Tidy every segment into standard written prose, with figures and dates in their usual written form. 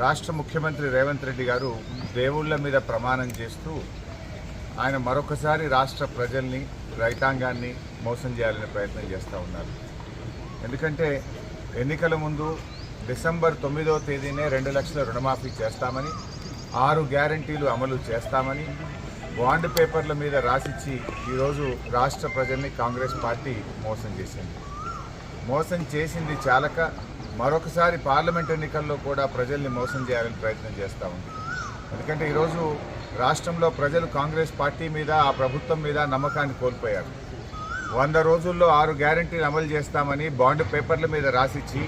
రాష్ట్ర ముఖ్యమంత్రి రేవంత్ రెడ్డి గారు దేవుళ్ళ మీద ప్రమాణం చేస్తూ ఆయన మరొకసారి రాష్ట్ర ప్రజల్ని రైతాంగాన్ని మోసం చేయాలనే ప్రయత్నం చేస్తూ ఉన్నారు. ఎందుకంటే ఎన్నికల ముందు డిసెంబర్ 9వ తేదీనే 2 లక్షల రుణమాఫీ చేస్తామని, 6 గ్యారంటీలు అమలు చేస్తామని బాండ్ పేపర్ల మీద రాసిచ్చి ఈరోజు రాష్ట్ర ప్రజల్ని కాంగ్రెస్ పార్టీ మోసం చేసింది. మోసం చేసింది చాలక మరొకసారి పార్లమెంట్ ఎన్నికల్లో కూడా ప్రజల్ని మోసం చేయాలని ప్రయత్నం చేస్తూ ఉంది. ఎందుకంటే ఈరోజు రాష్ట్రంలో ప్రజలు కాంగ్రెస్ పార్టీ మీద, ఆ ప్రభుత్వం మీద నమ్మకాన్ని కోల్పోయారు. 100 రోజుల్లో 6 గ్యారంటీలు అమలు చేస్తామని బాండ్ పేపర్ల మీద రాసిచ్చి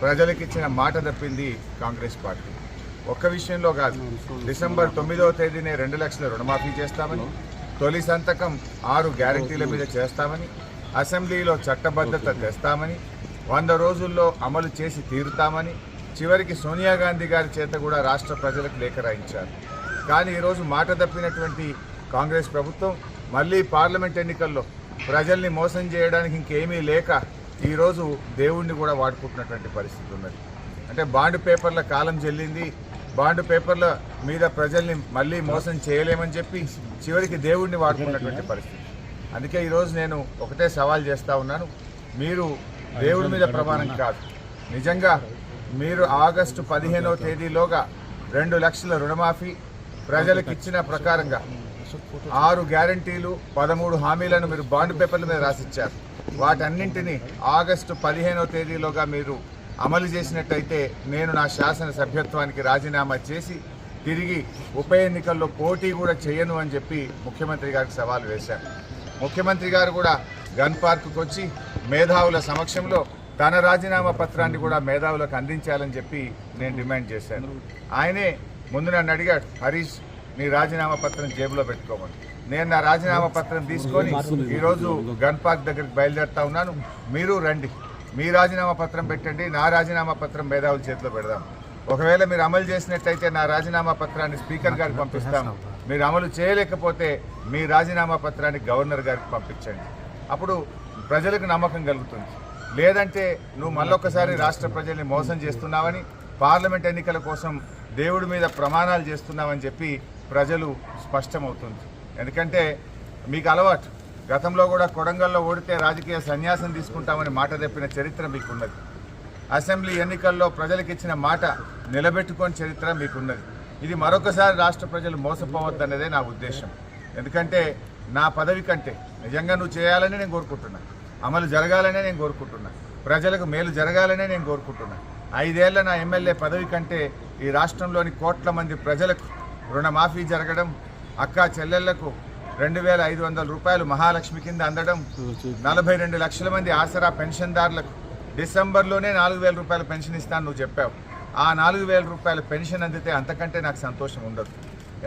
ప్రజలకు ఇచ్చిన మాట తప్పింది కాంగ్రెస్ పార్టీ. ఒక్క విషయంలో కాదు, డిసెంబర్ 9వ తేదీనే 2 లక్షల రుణమాఫీ చేస్తామని, తొలి సంతకం 6 గ్యారంటీల మీద చేస్తామని, అసెంబ్లీలో చట్టబద్ధత తెస్తామని, 100 రోజుల్లో అమలు చేసి తీరుతామని, చివరికి సోనియా గాంధీ గారి చేత కూడా రాష్ట్ర ప్రజలకు లేఖ రాయించారు. కానీ ఈరోజు మాట తప్పినటువంటి కాంగ్రెస్ ప్రభుత్వం మళ్ళీ పార్లమెంట్ ఎన్నికల్లో ప్రజల్ని మోసం చేయడానికి ఇంకేమీ లేక ఈరోజు దేవుణ్ణి కూడా వాడుకుంటున్నటువంటి పరిస్థితి ఉన్నది. అంటే బాండ్ పేపర్ల కాలం చెల్లింది, బాండ్ పేపర్ల మీద ప్రజల్ని మళ్ళీ మోసం చేయలేమని చెప్పి చివరికి దేవుణ్ణి వాడుకున్నటువంటి పరిస్థితి. అందుకే ఈరోజు నేను ఒకటే సవాల్ చేస్తూ ఉన్నాను, మీరు దేవుడి మీద ప్రమాణం కాదు, నిజంగా మీరు ఆగస్టు 15వ తేదీలోగా 2 లక్షల రుణమాఫీ ప్రజలకు ఇచ్చిన ప్రకారంగా 6 గ్యారంటీలు 13 హామీలను మీరు బాండ్ పేపర్ల మీద రాసిచ్చారు. వాటన్నింటినీ ఆగస్టు 15వ తేదీలోగా మీరు అమలు చేసినట్టయితే నేను నా శాసన సభ్యత్వానికి రాజీనామా చేసి తిరిగి ఉప ఎన్నికల్లో పోటీ కూడా చేయను అని చెప్పి ముఖ్యమంత్రి గారికి సవాల్ వేశారు. ముఖ్యమంత్రి గారు కూడా గన్ పార్క్కి వచ్చి మేధావుల సమక్షంలో తన రాజీనామా పత్రాన్ని కూడా మేధావులకు అందించాలని చెప్పి నేను డిమాండ్ చేశాను. ఆయనే ముందు నన్ను అడిగాడు, హరీష్ నీ రాజీనామా పత్రం జేబులో పెట్టుకోమని. నేను నా రాజీనామా పత్రం తీసుకొని ఈరోజు గన్ పార్క్ దగ్గరికి బయలుదేరుతా ఉన్నాను. మీరు రండి, మీ రాజీనామా పత్రం పెట్టండి, నా రాజీనామా పత్రం మేధావుల చేతిలో పెడదాం. ఒకవేళ మీరు అమలు చేసినట్టయితే నా రాజీనామా పత్రాన్ని స్పీకర్ గారికి పంపిస్తాను, మీరు అమలు చేయలేకపోతే మీ రాజీనామా పత్రాన్ని గవర్నర్ గారికి పంపించండి. అప్పుడు ప్రజలకు నమ్మకం కలుగుతుంది. లేదంటే నువ్వు మళ్ళొక్కసారి రాష్ట్ర ప్రజల్ని మోసం చేస్తున్నావని, పార్లమెంట్ ఎన్నికల కోసం దేవుడి మీద ప్రమాణాలు చేస్తున్నామని చెప్పి ప్రజలు స్పష్టమవుతుంది. ఎందుకంటే మీకు అలవాటు, గతంలో కూడా కొడంగల్లో ఓడితే రాజకీయ సన్యాసం తీసుకుంటామని మాట తప్పిన చరిత్ర మీకున్నది. అసెంబ్లీ ఎన్నికల్లో ప్రజలకు ఇచ్చిన మాట నిలబెట్టుకొని చరిత్ర మీకున్నది. ఇది మరొకసారి రాష్ట్ర ప్రజలు మోసపోవద్దన్నదే నా ఉద్దేశం. ఎందుకంటే నా పదవి కంటే నిజంగా నువ్వు చేయాలని నేను కోరుకుంటున్నా, అమలు జరగాలనే నేను కోరుకుంటున్నా, ప్రజలకు మేలు జరగాలనే నేను కోరుకుంటున్నా. 5 ఏళ్ల నా ఎమ్మెల్యే పదవి కంటే ఈ రాష్ట్రంలోని కోట్ల మంది ప్రజలకు రుణమాఫీ జరగడం, అక్కా చెల్లెళ్లకు 2,500 రూపాయలు మహాలక్ష్మి కింద అందడం, 42 లక్షల మంది ఆసరా పెన్షన్దారులకు డిసెంబర్లోనే 4,000 రూపాయల పెన్షన్ ఇస్తాను నువ్వు చెప్పావు. ఆ 4,000 రూపాయల పెన్షన్ అందితే అంతకంటే నాకు సంతోషం ఉండదు.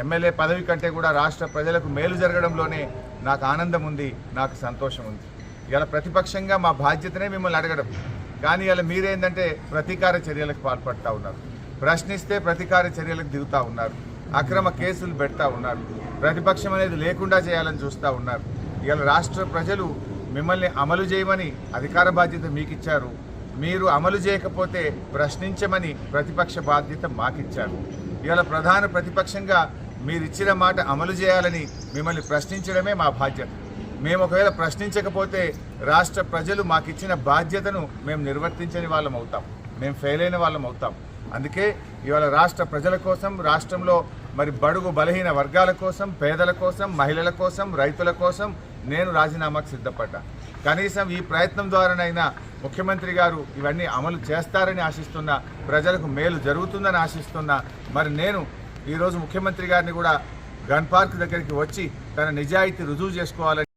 ఎమ్మెల్యే పదవి కంటే కూడా రాష్ట్ర ప్రజలకు మేలు జరగడంలోనే నాకు ఆనందం ఉంది, నాకు సంతోషం ఉంది. ఇలా ప్రతిపక్షంగా మా బాధ్యతనే మిమ్మల్ని అడగడం, కానీ ఇలా మీరేందంటే ప్రతీకార చర్యలకు పాల్పడతా ఉన్నారు. ప్రశ్నిస్తే ప్రతీకార చర్యలకు దిగుతూ ఉన్నారు, అక్రమ కేసులు పెడతా ఉన్నారు, ప్రతిపక్షం అనేది లేకుండా చేయాలని చూస్తూ ఉన్నారు. ఇలా రాష్ట్ర ప్రజలు మిమ్మల్ని అమలు చేయమని అధికార బాధ్యత మీకు ఇచ్చారు, మీరు అమలు చేయకపోతే ప్రశ్నించమని ప్రతిపక్ష బాధ్యత మాకిచ్చారు. ఇలా ప్రధాన ప్రతిపక్షంగా మీరు ఇచ్చిన మాట అమలు చేయాలని మిమ్మల్ని ప్రశ్నించడమే మా బాధ్యత. మేము ఒకవేళ ప్రశ్నించకపోతే రాష్ట్ర ప్రజలు మాకిచ్చిన బాధ్యతను మేము నిర్వర్తించని వాళ్ళం అవుతాం, మేము ఫెయిల్ అయిన వాళ్ళం అవుతాం. అందుకే ఇవాళ రాష్ట్ర ప్రజల కోసం, రాష్ట్రంలో మరి బడుగు బలహీన వర్గాల కోసం, పేదల కోసం, మహిళల కోసం, రైతుల కోసం నేను రాజీనామాకు సిద్ధపడ్డా. కనీసం ఈ ప్రయత్నం ద్వారానైనా ముఖ్యమంత్రి గారు ఇవన్నీ అమలు చేస్తారని ఆశిస్తున్నా, ప్రజలకు మేలు జరుగుతుందని ఆశిస్తున్నా. మరి నేను ఈరోజు ముఖ్యమంత్రి గారిని కూడా గన్ పార్క్ దగ్గరికి వచ్చి తన నిజాయితీ రుజువు చేసుకోవాలని